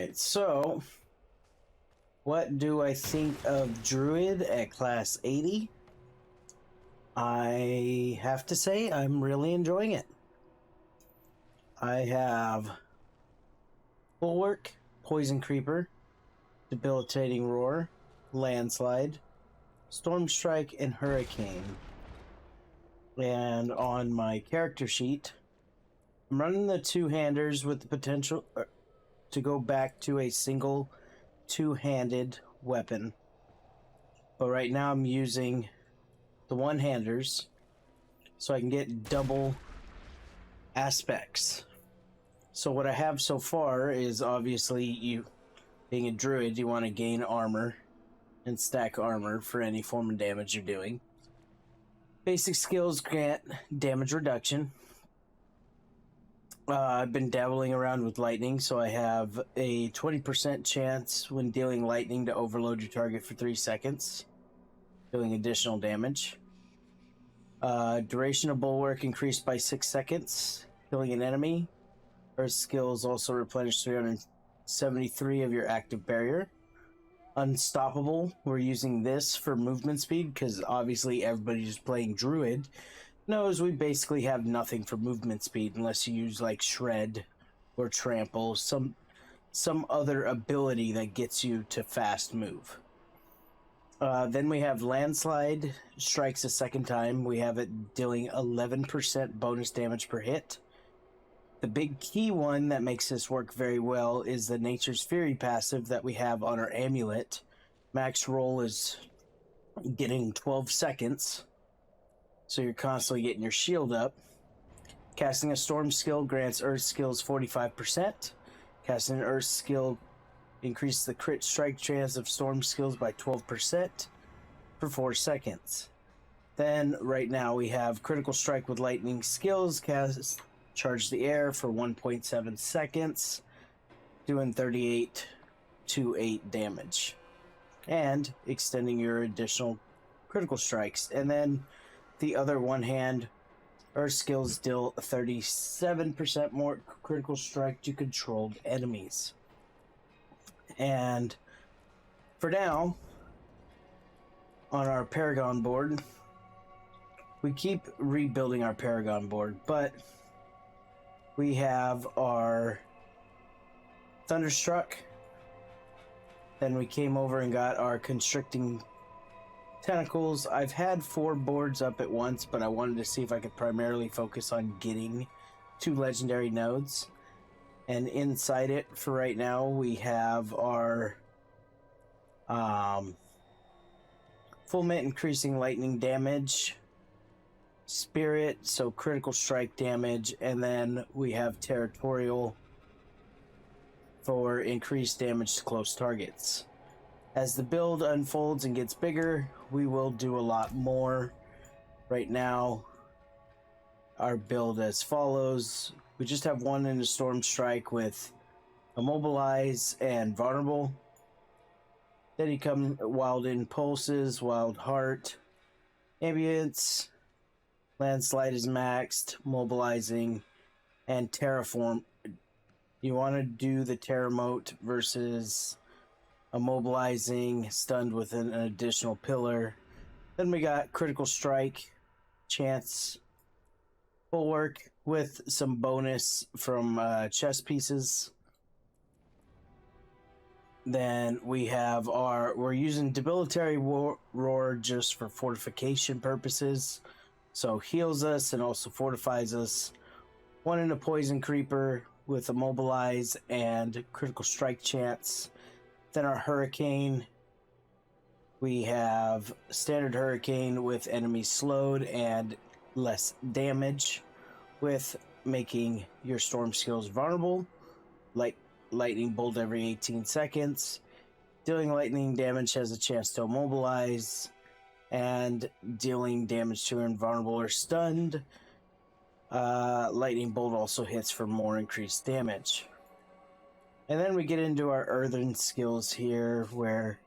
Alright, so what do I think of Druid at class 80? I have to say I'm really enjoying it. I have Bulwark, Poison Creeper, Debilitating Roar, Landslide, Storm Strike, and Hurricane. And on my character sheet, I'm running the two-handers with the potential to go back to a single two-handed weapon. But right now I'm using the one-handers so I can get double aspects. So what I have so far is obviously, you being a druid, you want to gain armor and stack armor for any form of damage you're doing. Basic skills grant damage reduction. I've been dabbling around with lightning, so I have a 20% chance when dealing lightning to overload your target for 3 seconds, doing additional damage. Duration of Bulwark increased by 6 seconds, killing an enemy. Earth skills also replenish 373 of your active barrier. Unstoppable, we're using this for movement speed because obviously everybody who's playing Druid knows we basically have nothing for movement speed unless you use like Shred or Trample, some other ability that gets you to fast move. Then we have Landslide, strikes a second time. We have it dealing 11% bonus damage per hit. The big key one that makes this work very well is the Nature's Fury passive that we have on our amulet. Max roll is getting 12 seconds, so you're constantly getting your shield up. Casting a Storm skill grants Earth skills 45%. Casting an Earth skill increases the crit strike chance of Storm skills by 12% for 4 seconds. Then, right now, we have Critical Strike with Lightning skills. Charge the air for 1.7 seconds, doing 38 to 8 damage. And extending your additional critical strikes. And then the other one hand, Earth skills deal 37% more critical strike to controlled enemies. And for now, on our Paragon board, we keep rebuilding our Paragon board, but we have our Thunderstruck. Then we came over and got our Constricting Tentacles. I've had 4 boards up at once, but I wanted to see if I could primarily focus on getting 2 legendary nodes. And inside it, for right now, we have our Full Mint, increasing lightning damage, Spirit, so critical strike damage, and then we have Territorial for increased damage to close targets. As the build unfolds and gets bigger, we will do a lot more. Right now, our build as follows. We just have one in the Storm Strike with Immobilize and Vulnerable. Then you come Wild Impulses, Wild Heart, Ambience, Landslide is maxed, Mobilizing, and Terraform. You want to do the Terramote versus Immobilizing, stunned with an additional pillar. Then we got Critical Strike, Chance, Bulwark with some bonus from chess pieces. Then we have we're using Debilitating Roar just for fortification purposes. So heals us and also fortifies us. One in a Poison Creeper with Immobilize and Critical Strike chance. Then our Hurricane. We have Standard Hurricane with enemies slowed and less damage, with making your Storm skills vulnerable. Lightning Bolt every 18 seconds. Dealing lightning damage has a chance to immobilize. And dealing damage to invulnerable or stunned. Lightning Bolt also hits for more increased damage. And then we get into our Earthen skills here, where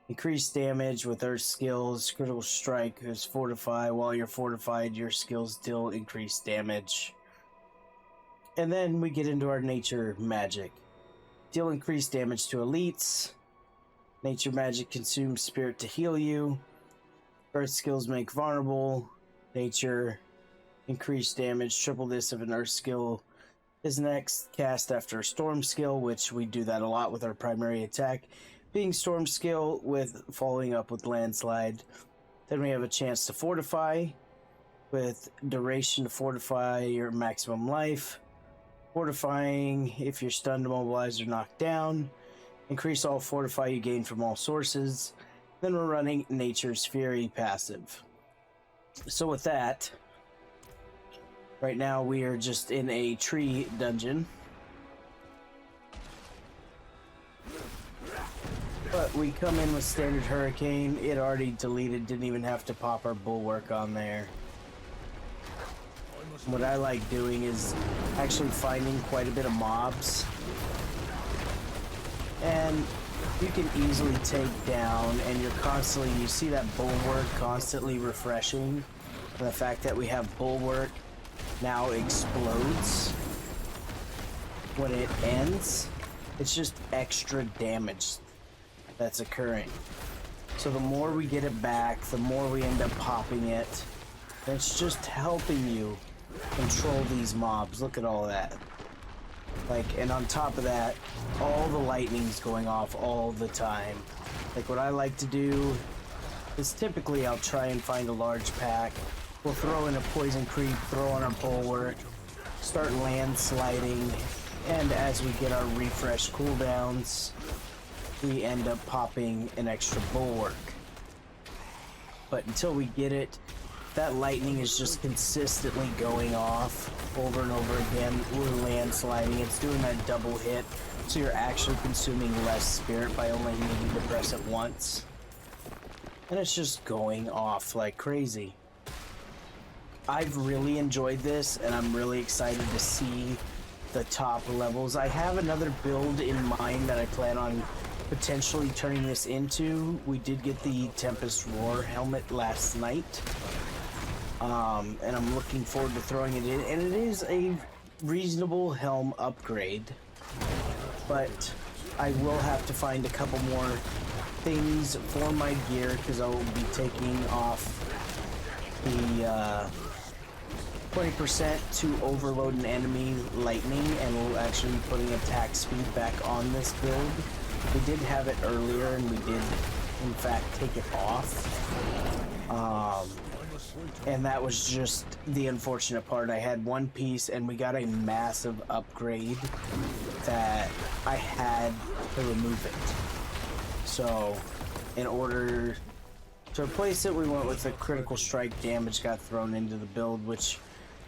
increased damage with Earth skills, Critical Strike is Fortify. While you're fortified, your skills deal increased damage. And then we get into our Nature Magic. Deal increased damage to elites. Nature magic consumes spirit to heal you. Earth skills make vulnerable. Nature increased damage, triple this if an earth skill is next cast after a storm skill, which we do that a lot with our primary attack being storm skill with following up with landslide. Then we have a chance to fortify with duration to fortify your maximum life. Fortifying if you're stunned, immobilized, or knocked down. Increase all fortify you gain from all sources. Then we're running Nature's Fury passive. So with that, right now we are just in a tree dungeon. But we come in with standard hurricane. It already deleted, didn't even have to pop our bulwark on there. What I like doing is actually finding quite a bit of mobs. And you can easily take down, and you're constantly, you see that bulwark constantly refreshing. And the fact that we have bulwark now explodes when it ends, it's just extra damage that's occurring. So the more we get it back, the more we end up popping it. And it's just helping you control these mobs. Look at all that. Like, and on top of that, all the lightning's going off all the time. Like, what I like to do is typically I'll try and find a large pack. We'll throw in a poison creep, throw on our bulwark, start landsliding, and as we get our refresh cooldowns, we end up popping an extra bulwark. But until we get it, that lightning is just consistently going off over and over again. We're landsliding. It's doing that double hit, so you're actually consuming less spirit by only needing to press it once. And it's just going off like crazy. I've really enjoyed this, and I'm really excited to see the top levels. I have another build in mind that I plan on potentially turning this into. We did get the Tempest Roar helmet last night. And I'm looking forward to throwing it in, and it is a reasonable helm upgrade, but I will have to find a couple more things for my gear, because I will be taking off the 20% to overload an enemy lightning, and we'll actually be putting attack speed back on this build. We did have it earlier, and we did in fact take it off. And that was just the unfortunate part. I had one piece, and we got a massive upgrade that I had to remove it. So, in order to replace it, we went with a critical strike damage got thrown into the build, which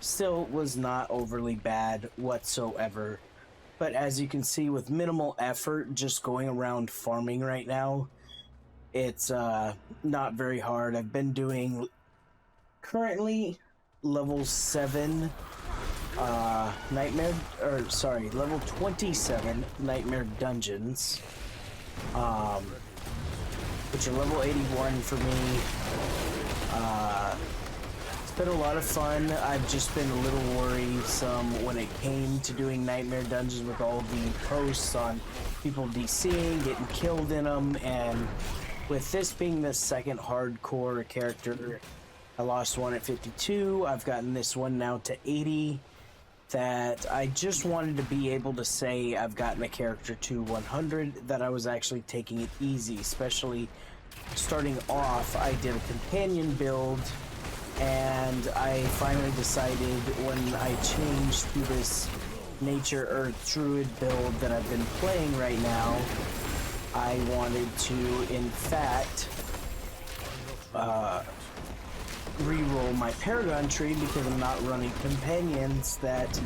still was not overly bad whatsoever. But as you can see, with minimal effort, just going around farming right now, it's not very hard. I've been doing currently level 7 level 27 nightmare dungeons, which are level 81 for me. It's been a lot of fun. I've just been a little worrisome when it came to doing nightmare dungeons with all the posts on people DCing, getting killed in them, and with this being the second hardcore character, I lost one at 52. I've gotten this one now to 80. That I just wanted to be able to say I've gotten a character to 100, that I was actually taking it easy, especially starting off. I did a companion build, and I finally decided when I changed to this nature earth druid build that I've been playing right now, I wanted to in fact reroll my Paragon tree, because I'm not running companions, that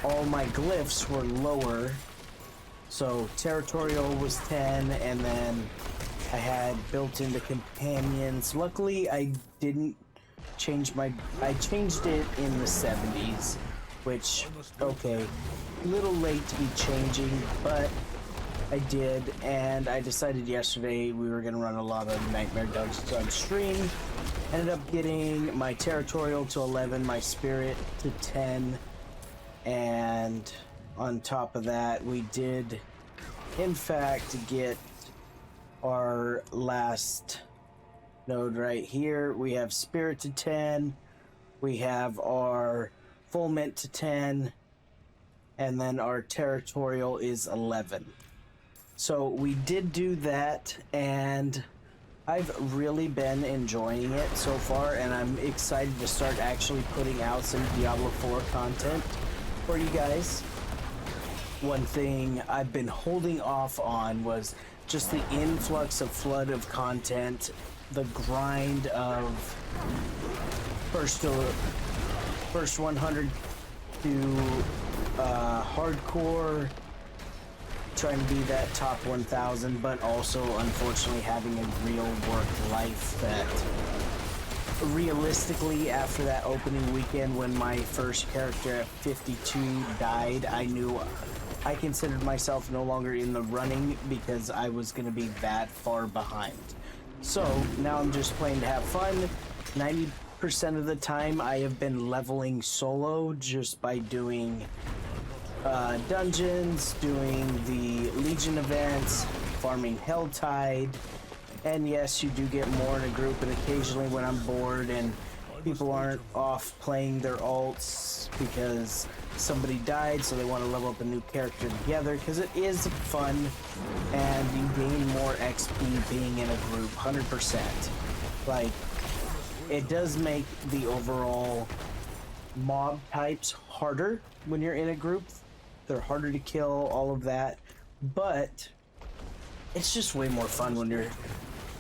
all my glyphs were lower. So territorial was 10, and then I had built into companions. Luckily I didn't change I changed it in the 70s, which, okay, a little late to be changing, but I did, and I decided yesterday we were going to run a lot of Nightmare Dungeons on stream. Ended up getting my Territorial to 11, my Spirit to 10, and on top of that, we did in fact get our last node right here. We have spirit to 10, we have our full mint to 10, and then our territorial is 11. So we did do that, and I've really been enjoying it so far, and I'm excited to start actually putting out some Diablo 4 content for you guys. One thing I've been holding off on was just the influx of flood of content, the grind of first 100 to hardcore, trying to be that top 1,000, but also unfortunately having a real work life that realistically, after that opening weekend when my first character at 52 died, I knew I considered myself no longer in the running because I was going to be that far behind. So now I'm just playing to have fun. 90% of the time I have been leveling solo just by doing dungeons, doing the Legion events, farming Helltide, and yes, you do get more in a group, and occasionally when I'm bored and people aren't off playing their alts because somebody died, so they want to level up a new character together, because it is fun and you gain more XP being in a group, 100%. Like, it does make the overall mob types harder when you're in a group. They're harder to kill, all of that, but it's just way more fun when you're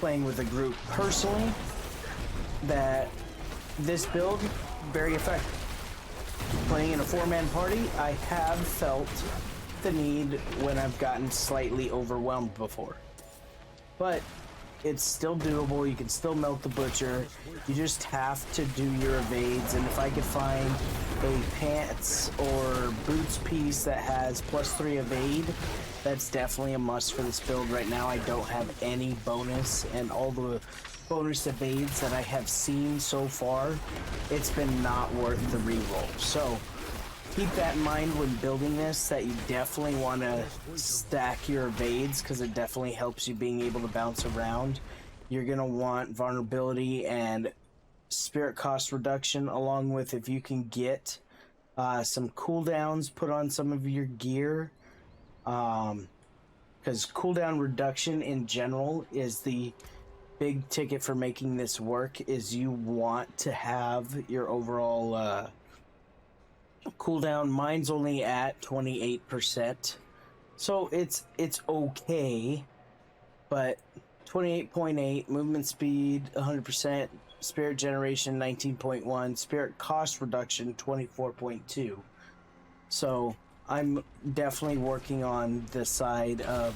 playing with a group. Personally, that this build, very effective. Playing in a 4-man party, I have felt the need when I've gotten slightly overwhelmed before. But it's still doable, you can still melt the butcher, you just have to do your evades, and if I could find a pants or boots piece that has +3 evade, that's definitely a must for this build. Right now I don't have any bonus, and all the bonus evades that I have seen so far, it's been not worth the reroll. So keep that in mind when building this, that you definitely want to stack your evades, because it definitely helps you being able to bounce around. You're going to want vulnerability and spirit cost reduction, along with, if you can get some cooldowns put on some of your gear, because cooldown reduction in general is the big ticket for making this work. Is you want to have your overall cooldown. Mine's only at 28%, so it's okay, but 28.8, movement speed 100%, spirit generation 19.1, spirit cost reduction 24.2. So I'm definitely working on the side of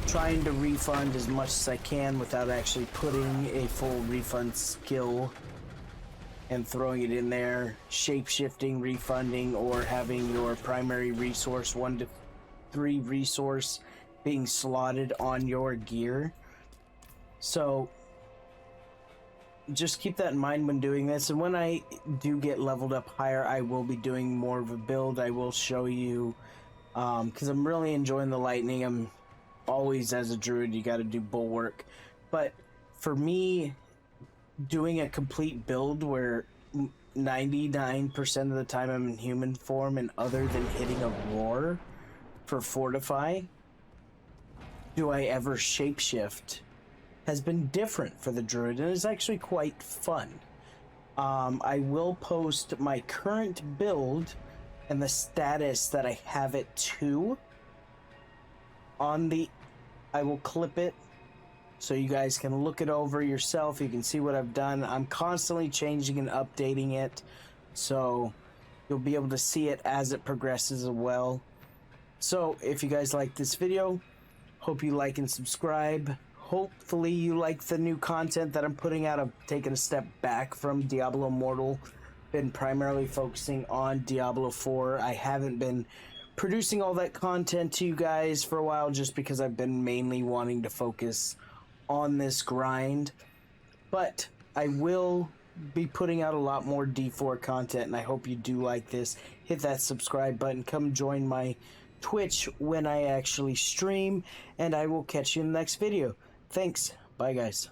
trying to refund as much as I can without actually putting a full refund skill and throwing it in there, shape-shifting, refunding, or having your primary resource 1 to 3 resource being slotted on your gear. So just keep that in mind when doing this, and when I do get leveled up higher, I will be doing more of a build. I will show you, because I'm really enjoying the lightning. I'm always, as a druid, you got to do bulwark, but for me, doing a complete build where 99% of the time I'm in human form, and other than hitting a roar for fortify, do I ever shapeshift, has been different for the druid, and is actually quite fun. I will post my current build and the status that I have it to on the, I will clip it so you guys can look it over yourself. You can see what I've done. I'm constantly changing and updating it, so you'll be able to see it as it progresses as well. So if you guys like this video, hope you like and subscribe. Hopefully you like the new content that I'm putting out. I've taken a step back from Diablo Immortal, been primarily focusing on Diablo 4. I haven't been producing all that content to you guys for a while, just because I've been mainly wanting to focus on this grind, but I will be putting out a lot more D4 content, and I hope you do like this. Hit that subscribe button, come join my Twitch when I actually stream, and I will catch you in the next video. Thanks. Bye, guys.